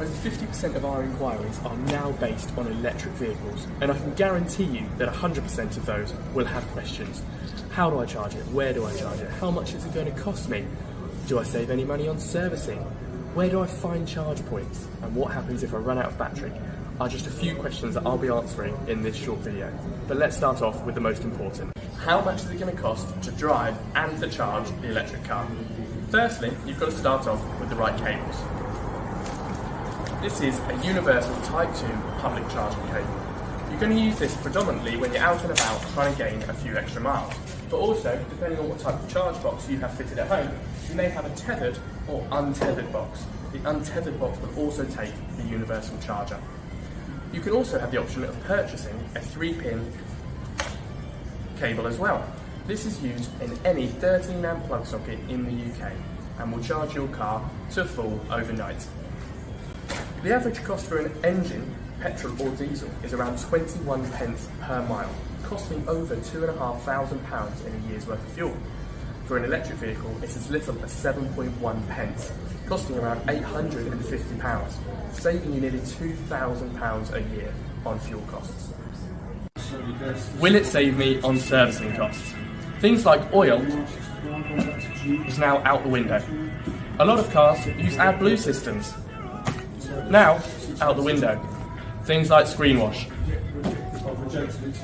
Over 50% of our inquiries are now based on electric vehicles, and I can guarantee you that 100% of those will have questions. How do I charge it? Where do I charge it? How much is it going to cost me? Do I save any money on servicing? Where do I find charge points? And what happens if I run out of battery? Are just a few questions that I'll be answering in this short video. But let's start off with the most important. How much is it going to cost to drive and to charge the electric car? Firstly, you've got to start off with the right cables. This is a universal Type 2 public charging cable. You're going to use this predominantly when you're out and about trying to gain a few extra miles. But also, depending on what type of charge box you have fitted at home, you may have a tethered or untethered box. The untethered box will also take the universal charger. You can also have the option of purchasing a 3-pin cable as well. This is used in any 13 amp plug socket in the UK and will charge your car to full overnight. The average cost for an engine, petrol or diesel, is around 21 pence per mile, costing over £2,500 in a year's worth of fuel. For an electric vehicle, it's as little as 7.1 pence, costing around £850, saving you nearly £2,000 a year on fuel costs. Will it save me on servicing costs? Things like oil is now out the window. A lot of cars use AdBlue systems. Now, out the window. Things like screen wash.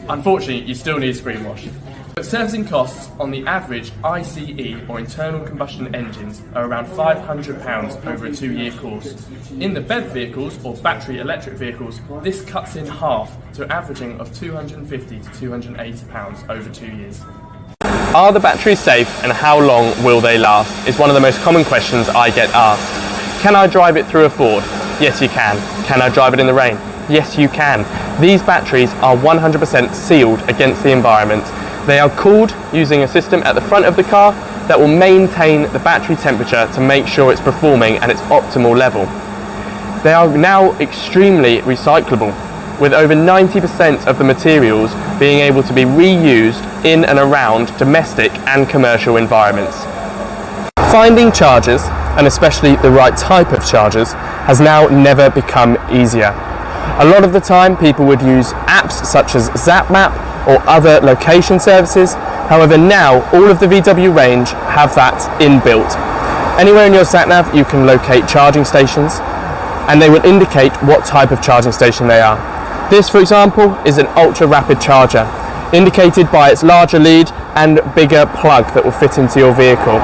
Unfortunately, you still need screen wash. But servicing costs on the average ICE or internal combustion engines are around £500 over a 2-year course. In the BEV vehicles or battery electric vehicles, this cuts in half to an averaging of £250 to £280 over 2 years. Are the batteries safe and how long will they last? Is one of the most common questions I get asked. Can I drive it through a Ford? Yes, you can. Can I drive it in the rain? Yes, you can. These batteries are 100% sealed against the environment. They are cooled using a system at the front of the car that will maintain the battery temperature to make sure it's performing at its optimal level. They are now extremely recyclable, with over 90% of the materials being able to be reused in and around domestic and commercial environments. Finding chargers, and especially the right type of chargers, has now never become easier. A lot of the time people would use apps such as ZapMap or other location services. However, now all of the VW range have that inbuilt. Anywhere in your sat-nav you can locate charging stations and they will indicate what type of charging station they are. This, for example, is an ultra-rapid charger, indicated by its larger lead and bigger plug that will fit into your vehicle.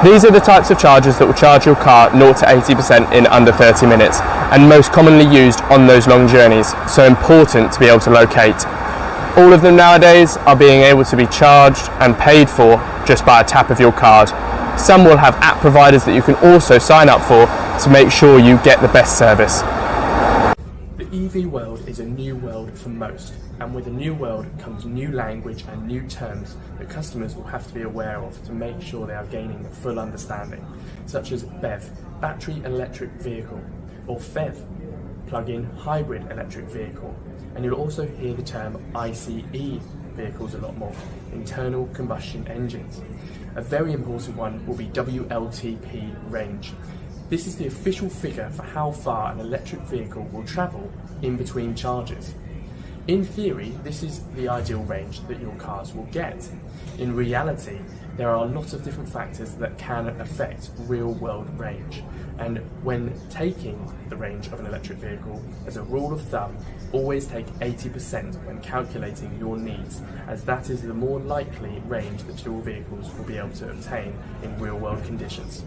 These are the types of chargers that will charge your car 0 to 80% in under 30 minutes and most commonly used on those long journeys, so important to be able to locate. All of them nowadays are being able to be charged and paid for just by a tap of your card. Some will have app providers that you can also sign up for to make sure you get the best service. The EV world is a new world for most, and with a new world comes new language and new terms that customers will have to be aware of to make sure they are gaining a full understanding, such as BEV, battery electric vehicle, or PHEV, plug-in hybrid electric vehicle. And you'll also hear the term ICE vehicles a lot more, internal combustion engines. A very important one will be WLTP range. This is the official figure for how far an electric vehicle will travel in between charges. In theory, this is the ideal range that your cars will get. In reality, there are a lot of different factors that can affect real-world range. And when taking the range of an electric vehicle, as a rule of thumb, always take 80% when calculating your needs, as that is the more likely range that your vehicles will be able to obtain in real-world conditions.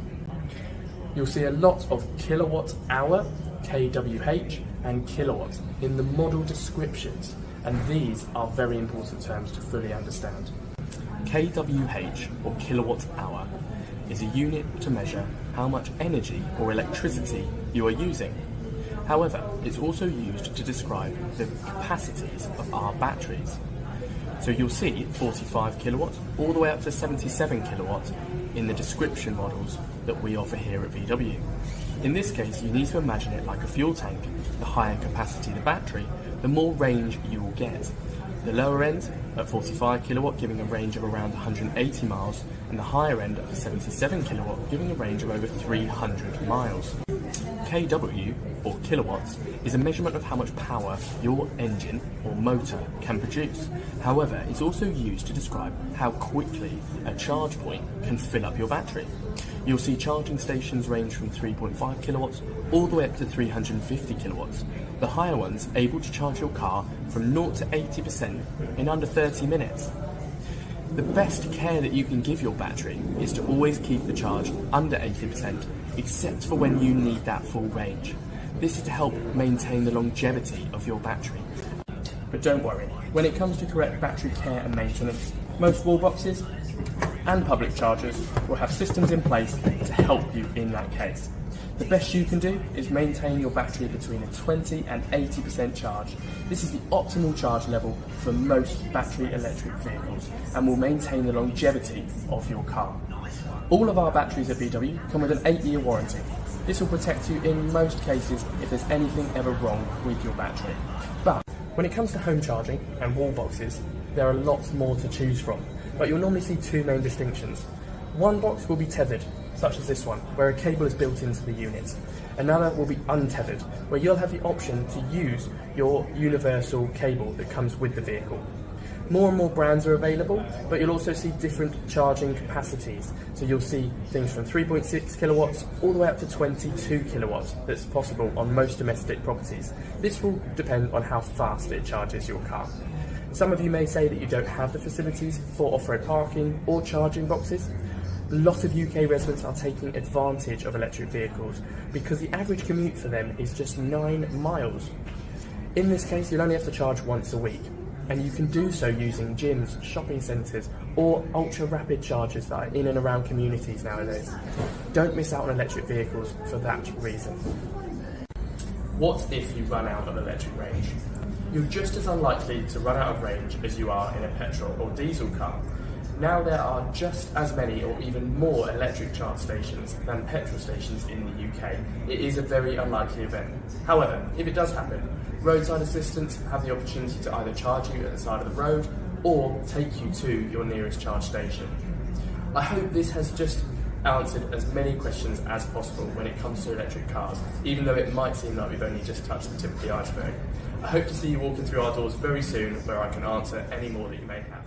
You'll see a lot of kilowatt hour, kWh, and kilowatt in the model descriptions, and these are very important terms to fully understand. kWh, or kilowatt hour, is a unit to measure how much energy or electricity you are using. However, it's also used to describe the capacities of our batteries. So you'll see 45 kilowatts all the way up to 77 kilowatts in the description models that we offer here at VW. In this case, you need to imagine it like a fuel tank. The higher capacity the battery, the more range you will get. The lower end at 45 kilowatt giving a range of around 180 miles, and the higher end at 77 kilowatt giving a range of over 300 miles. kW, or kilowatts, is a measurement of how much power your engine or motor can produce. However, it's also used to describe how quickly a charge point can fill up your battery. You'll see charging stations range from 3.5 kilowatts all the way up to 350 kilowatts. The higher ones able to charge your car from 0 to 80% in under 30 minutes. The best care that you can give your battery is to always keep the charge under 80%, except for when you need that full range. This is to help maintain the longevity of your battery. But don't worry, when it comes to correct battery care and maintenance, most wall boxes and public chargers will have systems in place to help you in that case. The best you can do is maintain your battery between a 20 and 80% charge. This is the optimal charge level for most battery electric vehicles and will maintain the longevity of your car. All of our batteries at VW come with an 8-year warranty. This will protect you in most cases if there's anything ever wrong with your battery. But when it comes to home charging and wall boxes, there are lots more to choose from, but you'll normally see two main distinctions. One box will be tethered, such as this one, where a cable is built into the unit. Another will be untethered, where you'll have the option to use your universal cable that comes with the vehicle. More and more brands are available, but you'll also see different charging capacities. So you'll see things from 3.6 kilowatts all the way up to 22 kilowatts that's possible on most domestic properties. This will depend on how fast it charges your car. Some of you may say that you don't have the facilities for off-road parking or charging boxes. A lot of UK residents are taking advantage of electric vehicles because the average commute for them is just 9 miles. In this case, you'll only have to charge once a week, and you can do so using gyms, shopping centres, or ultra-rapid chargers that are in and around communities nowadays. Don't miss out on electric vehicles for that reason. What if you run out of electric range? You're just as unlikely to run out of range as you are in a petrol or diesel car. Now there are just as many or even more electric charge stations than petrol stations in the UK. It is a very unlikely event. However, if it does happen, roadside assistants have the opportunity to either charge you at the side of the road or take you to your nearest charge station. I hope this has just answered as many questions as possible when it comes to electric cars, even though it might seem like we've only just touched the tip of the iceberg. I hope to see you walking through our doors very soon where I can answer any more that you may have.